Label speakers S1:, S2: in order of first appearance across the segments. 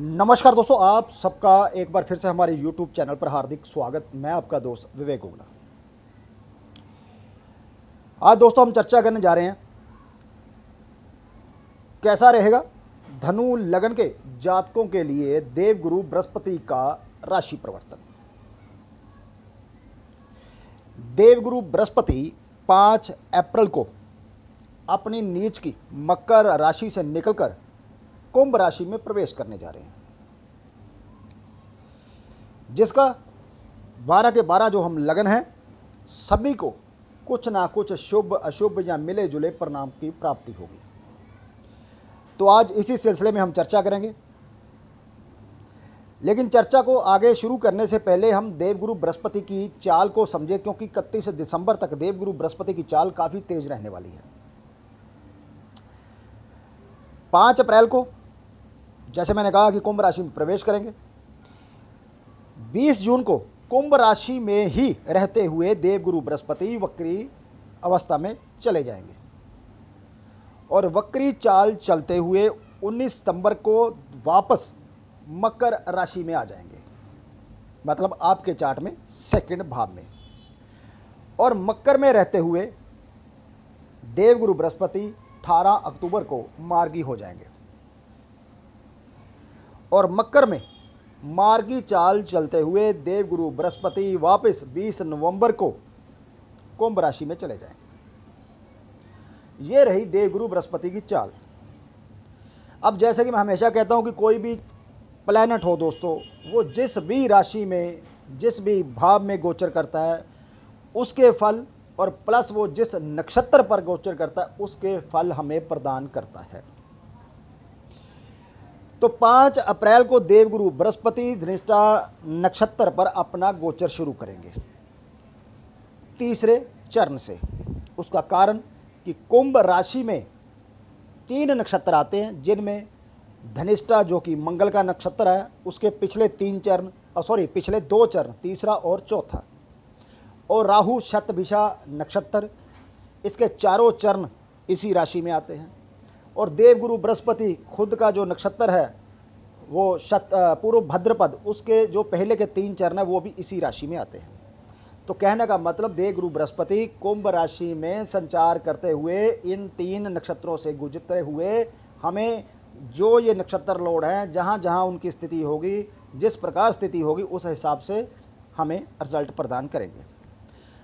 S1: नमस्कार दोस्तों, आप सबका एक बार फिर से हमारे YouTube चैनल पर हार्दिक स्वागत। मैं आपका दोस्त विवेक उगना। आज दोस्तों हम चर्चा करने जा रहे हैं कैसा रहेगा धनु लगन के जातकों के लिए देवगुरु बृहस्पति का राशि परिवर्तन। देवगुरु बृहस्पति 5 अप्रैल को अपनी नीच की मकर राशि से निकलकर कुंभ राशि में प्रवेश करने जा रहे हैं, जिसका 12 के 12 जो हम लगन हैं सभी को कुछ ना कुछ शुभ अशुभ या मिले जुले परिणाम की प्राप्ति होगी। तो आज इसी सिलसिले में हम चर्चा करेंगे, लेकिन चर्चा को आगे शुरू करने से पहले हम देवगुरु बृहस्पति की चाल को समझे, क्योंकि 31 दिसंबर तक देवगुरु बृहस्पति की चाल काफ़ी तेज रहने वाली है। 5 अप्रैल को जैसे मैंने कहा कि कुंभ राशि में प्रवेश करेंगे। 20 जून को कुंभ राशि में ही रहते हुए देवगुरु बृहस्पति वक्री अवस्था में चले जाएंगे और वक्री चाल चलते हुए 19 सितंबर को वापस मकर राशि में आ जाएंगे, मतलब आपके चार्ट में सेकंड भाव में। और मकर में रहते हुए देवगुरु बृहस्पति 18 अक्टूबर को मार्गी हो जाएंगे और मकर में मार्गी चाल चलते हुए देवगुरु बृहस्पति वापस 20 नवंबर को कुंभ राशि में चले जाएंगे। ये रही देवगुरु बृहस्पति की चाल। अब जैसे कि मैं हमेशा कहता हूं कि कोई भी प्लैनेट हो दोस्तों, वो जिस भी राशि में जिस भी भाव में गोचर करता है उसके फल, और प्लस वो जिस नक्षत्र पर गोचर करता है उसके फल हमें प्रदान करता है। तो 5 अप्रैल को देवगुरु बृहस्पति धनिष्ठा नक्षत्र पर अपना गोचर शुरू करेंगे तीसरे चरण से। उसका कारण कि कुंभ राशि में 3 नक्षत्र आते हैं, जिनमें धनिष्ठा जो कि मंगल का नक्षत्र है उसके पिछले 2 चरण, तीसरा और चौथा, और राहु शतभिषा नक्षत्र, इसके चारों चरण इसी राशि में आते हैं। और देवगुरु बृहस्पति खुद का जो नक्षत्र है वो पूर्व भद्रपद, उसके जो पहले के 3 चरण है वो भी इसी राशि में आते हैं। तो कहने का मतलब देवगुरु बृहस्पति कुंभ राशि में संचार करते हुए इन 3 नक्षत्रों से गुजरते हुए हमें जो ये नक्षत्र लोड हैं, जहाँ जहाँ उनकी स्थिति होगी, जिस प्रकार स्थिति होगी, उस हिसाब से हमें रिजल्ट प्रदान करेंगे।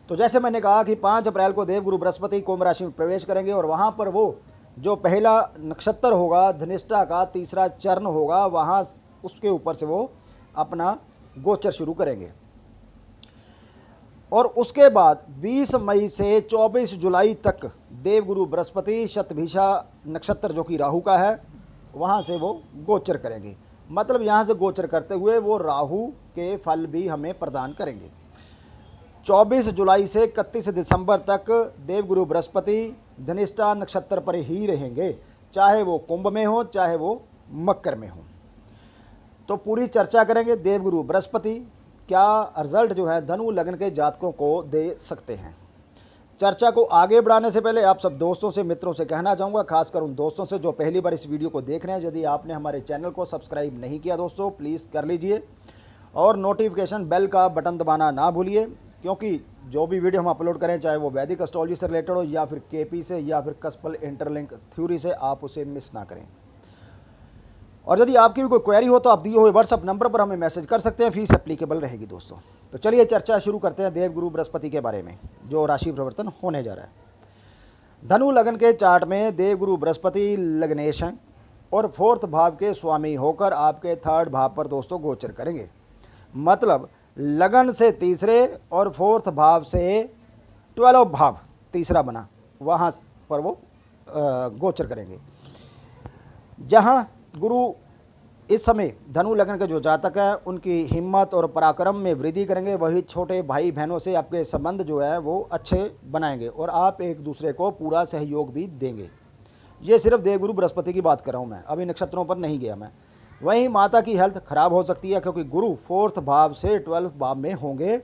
S1: तो जैसे मैंने कहा कि 5 अप्रैल को देवगुरु बृहस्पति कुंभ राशि में प्रवेश करेंगे और वहाँ पर वो जो पहला नक्षत्र होगा धनिष्ठा का, तीसरा चरण होगा, वहाँ उसके ऊपर से वो अपना गोचर शुरू करेंगे। और उसके बाद 20 मई से 24 जुलाई तक देवगुरु बृहस्पति शतभिषा नक्षत्र जो कि राहु का है वहाँ से वो गोचर करेंगे। मतलब यहाँ से गोचर करते हुए वो राहु के फल भी हमें प्रदान करेंगे। 24 जुलाई से 31 दिसंबर तक देवगुरु बृहस्पति धनिष्ठा नक्षत्र पर ही रहेंगे, चाहे वो कुंभ में हो चाहे वो मकर में हो। तो पूरी चर्चा करेंगे देवगुरु बृहस्पति क्या रिजल्ट जो है धनु लगन के जातकों को दे सकते हैं। चर्चा को आगे बढ़ाने से पहले आप सब दोस्तों से, मित्रों से कहना चाहूँगा, खासकर उन दोस्तों से जो पहली बार इस वीडियो को देख रहे हैं, यदि आपने हमारे चैनल को सब्सक्राइब नहीं किया दोस्तों प्लीज़ कर लीजिए और नोटिफिकेशन बेल का बटन दबाना ना भूलिए, क्योंकि जो भी वीडियो हम अपलोड करें, चाहे वो वैदिक एस्ट्रोलॉजी से रिलेटेड हो या फिर केपी से या फिर कस्पल इंटरलिंक थ्योरी से, आप उसे मिस ना करें। और यदि आपकी भी कोई क्वेरी हो तो आप दिए हुए व्हाट्सअप नंबर पर हमें मैसेज कर सकते हैं, फीस एप्लीकेबल रहेगी दोस्तों। तो चलिए चर्चा शुरू करते हैं देवगुरु बृहस्पति के बारे में जो राशि परिवर्तन होने जा रहा है। धनु लगन के चार्ट में देवगुरु बृहस्पति लग्नेश हैं और 4th भाव के स्वामी होकर आपके 3rd भाव पर दोस्तों गोचर करेंगे। मतलब लगन से तीसरे और 4th भाव से 12 भाव तीसरा बना, वहाँ पर वो गोचर करेंगे। जहाँ गुरु इस समय धनु लगन के जो जातक है उनकी हिम्मत और पराक्रम में वृद्धि करेंगे, वही छोटे भाई बहनों से आपके संबंध जो है वो अच्छे बनाएंगे और आप एक दूसरे को पूरा सहयोग भी देंगे। ये सिर्फ देवगुरु बृहस्पति की बात कर रहा हूँ मैं, अभी नक्षत्रों पर नहीं गया मैं। वहीं माता की हेल्थ खराब हो सकती है, क्योंकि गुरु 4th भाव से 12th भाव में होंगे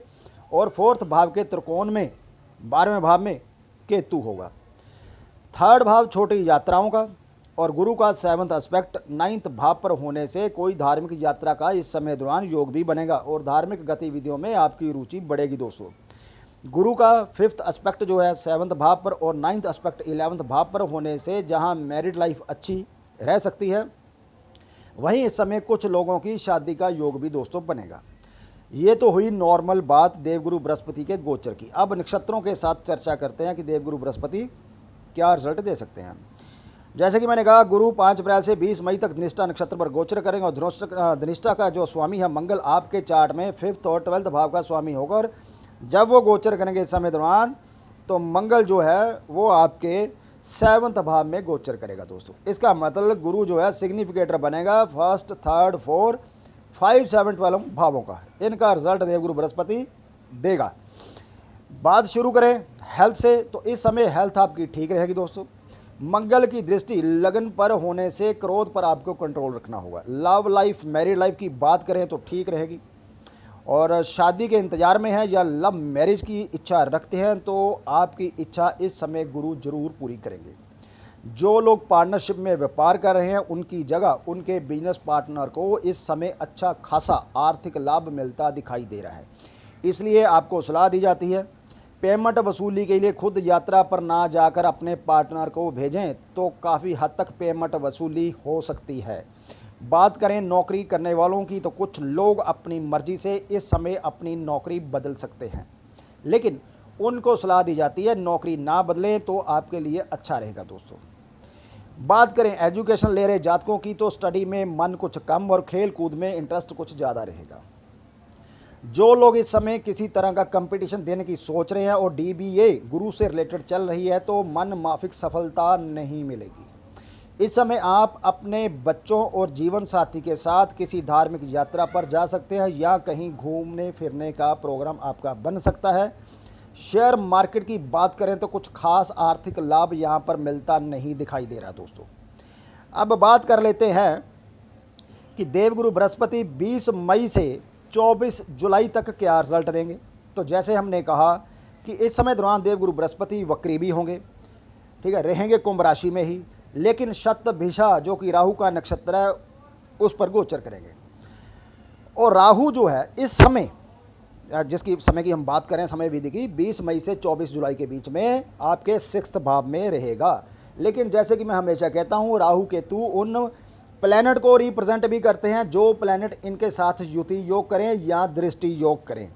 S1: और 4th भाव के त्रिकोण में 12वें भाव में केतु होगा। 3rd भाव छोटी यात्राओं का और गुरु का 7th एस्पेक्ट 9th भाव पर होने से कोई धार्मिक यात्रा का इस समय दौरान योग भी बनेगा और धार्मिक गतिविधियों में आपकी रुचि बढ़ेगी दोस्तों। गुरु का 5th एस्पेक्ट जो है 7th भाव पर और 9th एस्पेक्ट 11th भाव पर होने से जहां मैरिड लाइफ अच्छी रह सकती है, वहीं इस समय कुछ लोगों की शादी का योग भी दोस्तों बनेगा। ये तो हुई नॉर्मल बात देवगुरु बृहस्पति के गोचर की। अब नक्षत्रों के साथ चर्चा करते हैं कि देवगुरु बृहस्पति क्या रिजल्ट दे सकते हैं। जैसे कि मैंने कहा, गुरु 5 अप्रैल से 20 मई तक धनिष्ठा नक्षत्र पर गोचर करेंगे और धनिष्ठा का जो स्वामी है मंगल आपके चार्ट में 5th और 12th भाव का स्वामी होगा। और जब वो गोचर करेंगे इस समय दौरान तो मंगल जो है वो आपके 7th भाव में गोचर करेगा दोस्तों। इसका मतलब गुरु जो है सिग्निफिकेटर बनेगा 1st, 3rd, 4, 5, 7, 12 भावों का। इनका रिजल्ट देवगुरु बृहस्पति देगा। बात शुरू करें हेल्थ से, तो इस समय हेल्थ आपकी ठीक रहेगी दोस्तों। मंगल की दृष्टि लगन पर होने से क्रोध पर आपको कंट्रोल रखना होगा। लव लाइफ, मैरिड लाइफ की बात करें तो ठीक रहेगी। और शादी के इंतजार में है या लव मैरिज की इच्छा रखते हैं तो आपकी इच्छा इस समय गुरु जरूर पूरी करेंगे। जो लोग पार्टनरशिप में व्यापार कर रहे हैं उनकी जगह उनके बिजनेस पार्टनर को इस समय अच्छा खासा आर्थिक लाभ मिलता दिखाई दे रहा है। इसलिए आपको सलाह दी जाती है पेमेंट वसूली के लिए खुद यात्रा पर ना जाकर अपने पार्टनर को भेजें तो काफ़ी हद तक पेमेंट वसूली हो सकती है। बात करें नौकरी करने वालों की, तो कुछ लोग अपनी मर्जी से इस समय अपनी नौकरी बदल सकते हैं, लेकिन उनको सलाह दी जाती है नौकरी ना बदलें तो आपके लिए अच्छा रहेगा दोस्तों। बात करें एजुकेशन ले रहे जातकों की, तो स्टडी में मन कुछ कम और खेल कूद में इंटरेस्ट कुछ ज़्यादा रहेगा। जो लोग इस समय किसी तरह का कंपटीशन देने की सोच रहे हैं और DBA गुरु से रिलेटेड चल रही है तो मन माफिक सफलता नहीं मिलेगी। इस समय आप अपने बच्चों और जीवन साथी के साथ किसी धार्मिक यात्रा पर जा सकते हैं या कहीं घूमने फिरने का प्रोग्राम आपका बन सकता है। शेयर मार्केट की बात करें तो कुछ खास आर्थिक लाभ यहाँ पर मिलता नहीं दिखाई दे रहा दोस्तों। अब बात कर लेते हैं कि देवगुरु बृहस्पति 20 मई से 24 जुलाई तक क्या रिजल्ट देंगे। तो जैसे हमने कहा कि इस समय दौरान देवगुरु बृहस्पति वक्री भी होंगे, ठीक है, रहेंगे कुंभ राशि में ही, लेकिन शतभिषा जो कि राहु का नक्षत्र है उस पर गोचर करेंगे। और राहु जो है इस समय, जिसकी समय की हम बात करें समय विधि की, 20 मई से 24 जुलाई के बीच में आपके 6th भाव में रहेगा। लेकिन जैसे कि मैं हमेशा कहता हूँ, राहु केतु उन प्लैनेट को रिप्रेजेंट भी करते हैं जो प्लैनेट इनके साथ युति योग करें या दृष्टि योग करें,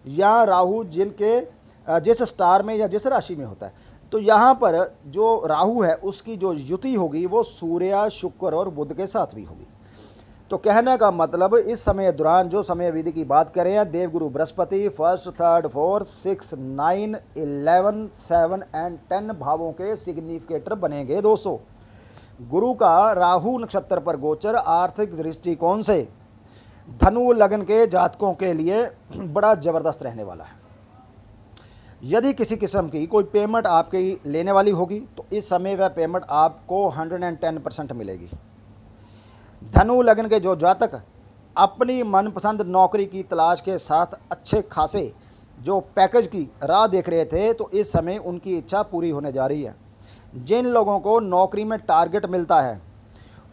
S1: या राहु जिस स्टार में या जिस राशि में होता है। तो यहाँ पर जो राहु है उसकी जो युति होगी वो सूर्य, शुक्र और बुध के साथ भी होगी। तो कहने का मतलब इस समय दौरान जो समय विधि की बात करें, देवगुरु बृहस्पति 1st, 3rd, 4, 6, 9, 11, 7 एंड 10 भावों के सिग्निफिकेटर बनेंगे दोस्तों। गुरु का राहु नक्षत्र पर गोचर आर्थिक दृष्टिकोण से धनु लग्न के जातकों के लिए बड़ा जबरदस्त रहने वाला है। यदि किसी किस्म की कोई पेमेंट आपकी लेने वाली होगी तो इस समय वह पेमेंट आपको 110% मिलेगी। धनु लग्न के जो जातक अपनी मनपसंद नौकरी की तलाश के साथ अच्छे खासे जो पैकेज की राह देख रहे थे तो इस समय उनकी इच्छा पूरी होने जा रही है। जिन लोगों को नौकरी में टारगेट मिलता है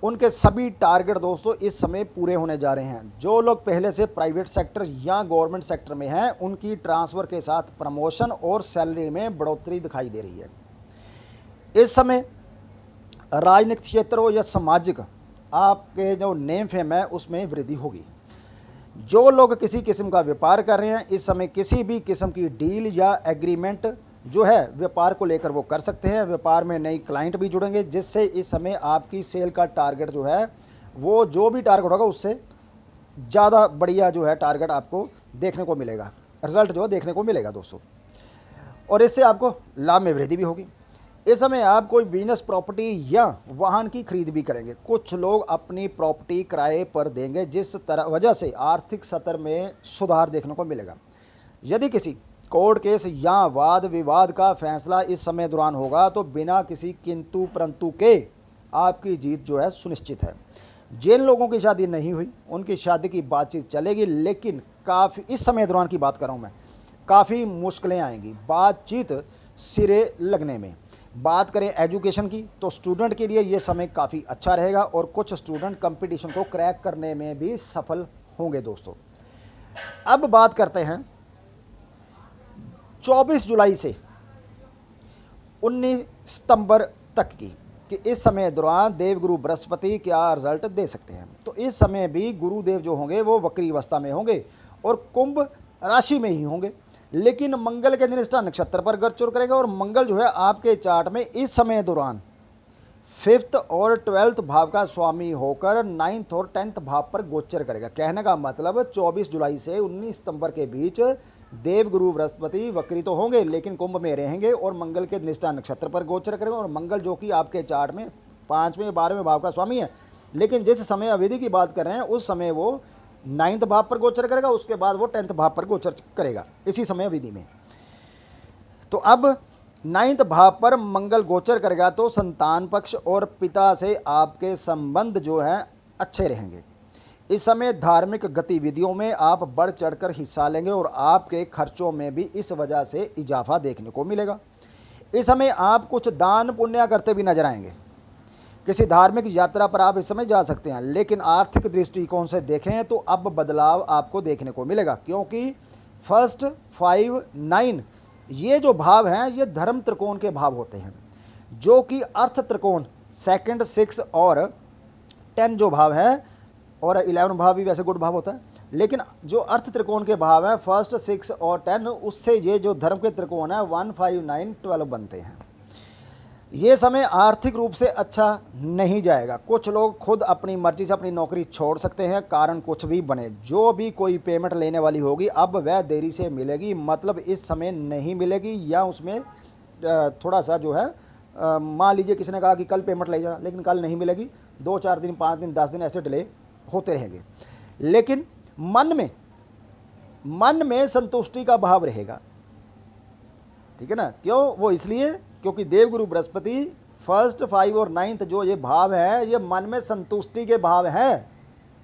S1: उनके सभी टारगेट दोस्तों इस समय पूरे होने जा रहे हैं। जो लोग पहले से प्राइवेट सेक्टर या गवर्नमेंट सेक्टर में हैं उनकी ट्रांसफ़र के साथ प्रमोशन और सैलरी में बढ़ोतरी दिखाई दे रही है। इस समय राजनीतिक क्षेत्र हो या सामाजिक, आपके जो नेम फेम है उसमें वृद्धि होगी। जो लोग किसी किस्म का व्यापार कर रहे हैं इस समय किसी भी किस्म की डील या एग्रीमेंट जो है व्यापार को लेकर वो कर सकते हैं। व्यापार में नई क्लाइंट भी जुड़ेंगे जिससे इस समय आपकी सेल का टारगेट जो है वो जो भी टारगेट होगा उससे ज़्यादा बढ़िया जो है टारगेट आपको देखने को मिलेगा, रिजल्ट जो देखने को मिलेगा दोस्तों। और इससे आपको लाभ में वृद्धि भी होगी। इस समय आप कोई बिजनेस प्रॉपर्टी या वाहन की खरीद भी करेंगे। कुछ लोग अपनी प्रॉपर्टी किराए पर देंगे जिस तरह वजह से आर्थिक स्तर में सुधार देखने को मिलेगा। यदि किसी कोर्ट केस या वाद विवाद का फैसला इस समय दौरान होगा तो बिना किसी किंतु परंतु के आपकी जीत जो है सुनिश्चित है। जिन लोगों की शादी नहीं हुई उनकी शादी की बातचीत चलेगी, लेकिन काफ़ी इस समय दौरान की बात कर रहा हूँ मैं, काफ़ी मुश्किलें आएंगी बातचीत सिरे लगने में। बात करें एजुकेशन की तो स्टूडेंट के लिए ये समय काफ़ी अच्छा रहेगा और कुछ स्टूडेंट कंपटीशन को क्रैक करने में भी सफल होंगे दोस्तों। अब बात करते हैं 24 जुलाई से 19 सितंबर तक की कि इस समय दौरान देवगुरु बृहस्पति क्या रिजल्ट दे सकते हैं। तो इस समय भी गुरुदेव जो होंगे वो वक्री अवस्था में होंगे और कुंभ राशि में ही होंगे, लेकिन मंगल के निष्ठा नक्षत्र पर गोचर करेगा और मंगल जो है आपके चार्ट में इस समय दौरान 5th और 12th भाव का स्वामी होकर 9th और 10th भाव पर गोचर करेगा। कहने का मतलब 24 जुलाई से 19 सितंबर के बीच देवगुरु बृहस्पति वक्री तो होंगे लेकिन कुंभ में रहेंगे और मंगल के निष्ठा नक्षत्र पर गोचर करेंगे। और मंगल जो कि आपके चार्ट में 5वें 12वें भाव का स्वामी है, लेकिन जिस समय अवधि की बात कर रहे हैं उस समय वो 9th भाव पर गोचर करेगा, उसके बाद वो 10th भाव पर गोचर करेगा इसी समय अवधि में। तो अब 9th भाव पर मंगल गोचर करेगा तो संतान पक्ष और पिता से आपके संबंध जो हैं अच्छे रहेंगे। इस समय धार्मिक गतिविधियों में आप बढ़ चढ़कर हिस्सा लेंगे और आपके खर्चों में भी इस वजह से इजाफा देखने को मिलेगा। इस समय आप कुछ दान पुण्य करते भी नजर आएंगे। किसी धार्मिक यात्रा पर आप इस समय जा सकते हैं, लेकिन आर्थिक दृष्टिकोण से देखें तो अब बदलाव आपको देखने को मिलेगा, क्योंकि 1st 5 9 ये जो भाव हैं ये धर्म त्रिकोण के भाव होते हैं, जो कि अर्थ त्रिकोण 2nd 6 और 10 जो भाव है, और 11 भाव भी वैसे गुड भाव होता है, लेकिन जो अर्थ त्रिकोण के भाव है 1st 6 और 10 उससे ये जो धर्म के त्रिकोण है 1 5 9 12 बनते हैं। ये समय आर्थिक रूप से अच्छा नहीं जाएगा। कुछ लोग खुद अपनी मर्जी से अपनी नौकरी छोड़ सकते हैं, कारण कुछ भी बने। जो भी कोई पेमेंट लेने वाली होगी अब वह देरी से मिलेगी, मतलब इस समय नहीं मिलेगी, या उसमें थोड़ा सा जो है मान लीजिए किसी ने कहा कि कल पेमेंट ले जाना, लेकिन कल नहीं मिलेगी, 2 4 दिन 5 दिन 10 दिन ऐसे डिले होते रहेंगे। लेकिन मन में संतुष्टि का भाव रहेगा, ठीक है ना। क्यों? वो इसलिए क्योंकि देवगुरु बृहस्पति 1st 5 और 9th जो ये भाव है ये मन में संतुष्टि के भाव है,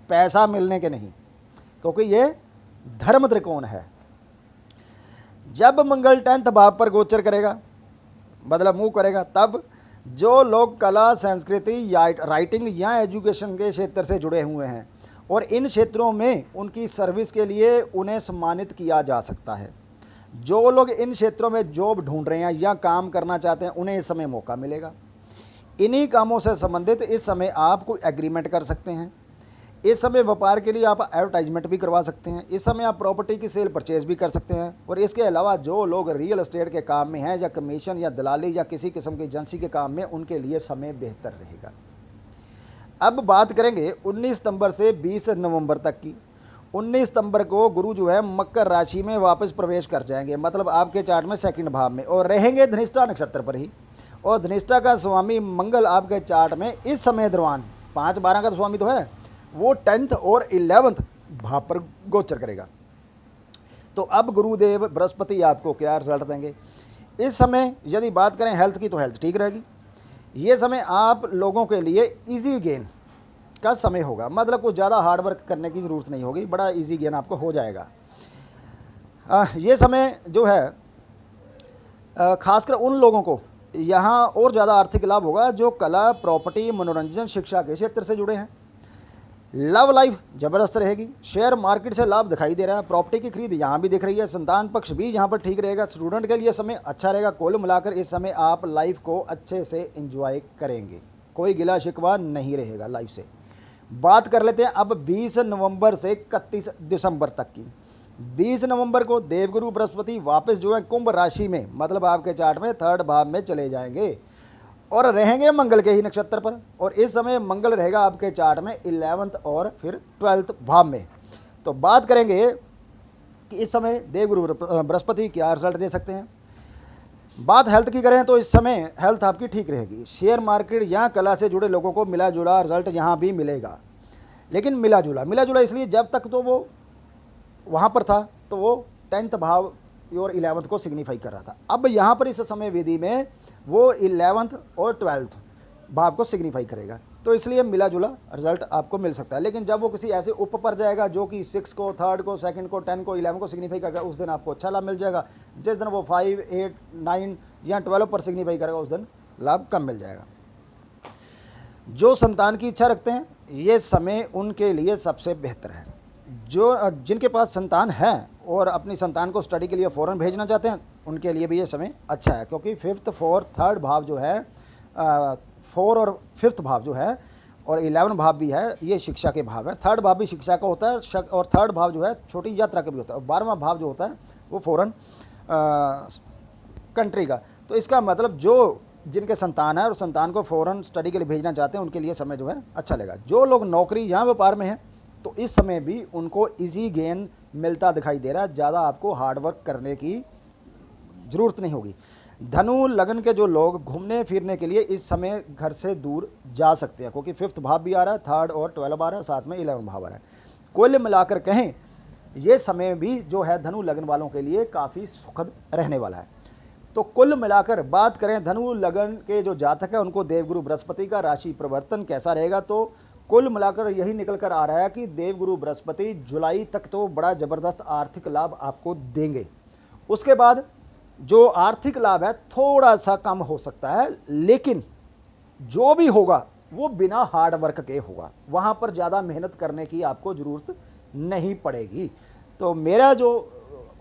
S1: पैसा मिलने के नहीं, क्योंकि ये धर्म त्रिकोण है। जब मंगल 10th भाव पर गोचर करेगा, मतलब मूव करेगा, तब जो लोग कला संस्कृति या राइटिंग या एजुकेशन के क्षेत्र से जुड़े हुए हैं और इन क्षेत्रों में उनकी सर्विस के लिए उन्हें सम्मानित किया जा सकता है। जो लोग इन क्षेत्रों में जॉब ढूंढ रहे हैं या काम करना चाहते हैं उन्हें इस समय मौका मिलेगा। इन्हीं कामों से संबंधित इस समय आप कोई एग्रीमेंट कर सकते हैं। इस समय व्यापार के लिए आप एडवर्टाइजमेंट भी करवा सकते हैं। इस समय आप प्रॉपर्टी की सेल परचेज भी कर सकते हैं। और इसके अलावा जो लोग रियल एस्टेट के काम में हैं या कमीशन या दलाली या किसी किस्म की एजेंसी के काम में, उनके लिए समय बेहतर रहेगा। अब बात करेंगे 19 सितंबर से 20 नवंबर तक की। 19 सितंबर को गुरु जो है मकर राशि में वापस प्रवेश कर जाएंगे, मतलब आपके चार्ट में 2nd भाव में, और रहेंगे धनिष्ठा नक्षत्र पर ही। और धनिष्ठा का स्वामी मंगल आपके चार्ट में इस समय दौरान 5 12 का तो स्वामी तो है, वो 10th और 11th भाव पर गोचर करेगा। तो अब गुरुदेव बृहस्पति आपको क्या रिजल्ट देंगे? इस समय यदि बात करें हेल्थ की तो हेल्थ ठीक रहेगी। ये समय आप लोगों के लिए इजी गेन का समय होगा, मतलब कुछ ज़्यादा हार्ड वर्क करने की ज़रूरत नहीं होगी, बड़ा इजी गेन आपको हो जाएगा। ये समय जो है खासकर उन लोगों को यहाँ और ज़्यादा आर्थिक लाभ होगा जो कला, प्रॉपर्टी, मनोरंजन, शिक्षा के क्षेत्र से जुड़े हैं। लव लाइफ ज़बरदस्त रहेगी। शेयर मार्केट से लाभ दिखाई दे रहा है। प्रॉपर्टी की खरीद यहाँ भी दिख रही है। संतान पक्ष भी यहाँ पर ठीक रहेगा। स्टूडेंट के लिए समय अच्छा रहेगा। कुल मिलाकर इस समय आप लाइफ को अच्छे से एंजॉय करेंगे, कोई गिला शिकवा नहीं रहेगा लाइफ से। बात कर लेते हैं अब 20 नवंबर से 31 दिसंबर तक की। 20 नवंबर को देवगुरु बृहस्पति वापस जो है कुंभ राशि में, मतलब आपके चार्ट में 3rd भाव में चले जाएंगे और रहेंगे मंगल के ही नक्षत्र पर। और इस समय मंगल रहेगा आपके चार्ट में 11th और फिर 12th भाव में। तो बात करेंगे कि इस समय देवगुरु बृहस्पति क्या रिजल्ट दे सकते हैं। बात हेल्थ की करें तो इस समय हेल्थ आपकी ठीक रहेगी। शेयर मार्केट या कला से जुड़े लोगों को मिला जुला रिजल्ट यहाँ भी मिलेगा, लेकिन मिला जुला इसलिए जब तक तो वो वहाँ पर था तो वो 10th भाव और 11th को सिग्निफाई कर रहा था। अब यहाँ पर इस समय विधि में वो 11th और 12th भाव को सिग्निफाई करेगा, तो इसलिए मिला जुला रिजल्ट आपको मिल सकता है। लेकिन जब वो किसी ऐसे उप पर जाएगा जो कि 6 को, 3rd को, 2nd को, 10 को, 11 को सिग्निफाई करेगा, उस दिन आपको अच्छा लाभ मिल जाएगा। जिस दिन वो 5 8 9 या 12 पर सिग्निफाई करेगा उस दिन लाभ कम मिल जाएगा। जो संतान की इच्छा रखते हैं ये समय उनके लिए सबसे बेहतर है। जो जिनके पास संतान है और अपनी संतान को स्टडी के लिए फ़ौरन भेजना चाहते हैं उनके लिए भी ये समय अच्छा है, क्योंकि 5th 4th 3rd भाव जो है 4 और 5th भाव जो है और 11 भाव भी है, ये शिक्षा के भाव है। 3rd भाव भी शिक्षा का होता है और 3rd भाव जो है छोटी यात्रा का भी होता है। 12वां भाव जो होता है वो फ़ौरन कंट्री का। तो इसका मतलब जो जिनके संतान है और संतान को फ़ौरन स्टडी के लिए भेजना चाहते हैं उनके लिए समय जो है अच्छा लगेगा। जो लोग नौकरी या व्यापार में हैं तो इस समय भी उनको इजी गेन मिलता दिखाई दे रहा है, ज़्यादा आपको हार्ड वर्क करने की ज़रूरत नहीं होगी। धनु लगन के जो लोग घूमने फिरने के लिए इस समय घर से दूर जा सकते हैं, क्योंकि 5th भाव भी आ रहा है, 3rd और 12 आ रहा है, साथ में 11 भाव आ रहा है। कुल मिलाकर कहें ये समय भी जो है धनु लगन वालों के लिए काफ़ी सुखद रहने वाला है। तो कुल मिलाकर बात करें धनु लगन के जो जातक है उनको देवगुरु बृहस्पति का राशि परिवर्तन कैसा रहेगा, तो कुल मिलाकर यही निकल कर आ रहा है कि देवगुरु बृहस्पति जुलाई तक तो बड़ा ज़बरदस्त आर्थिक लाभ आपको देंगे। उसके बाद जो आर्थिक लाभ है थोड़ा सा कम हो सकता है, लेकिन जो भी होगा वो बिना हार्ड वर्क के होगा, वहाँ पर ज़्यादा मेहनत करने की आपको ज़रूरत नहीं पड़ेगी। तो मेरा जो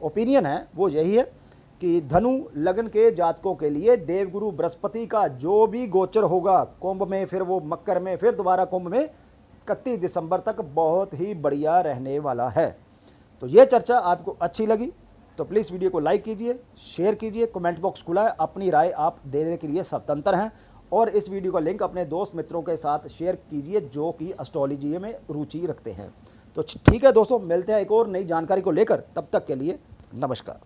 S1: ओपिनियन है वो यही है कि धनु लगन के जातकों के लिए देवगुरु बृहस्पति का जो भी गोचर होगा कुंभ में, फिर वो मकर में, फिर दोबारा कुंभ में 31 दिसंबर तक बहुत ही बढ़िया रहने वाला है। तो ये चर्चा आपको अच्छी लगी तो प्लीज़ वीडियो को लाइक कीजिए, शेयर कीजिए, कमेंट बॉक्स खुला है, अपनी राय आप देने के लिए स्वतंत्र हैं। और इस वीडियो का लिंक अपने दोस्त मित्रों के साथ शेयर कीजिए जो कि एस्ट्रोलॉजी में रुचि रखते हैं। तो ठीक है दोस्तों, मिलते हैं एक और नई जानकारी को लेकर, तब तक के लिए नमस्कार।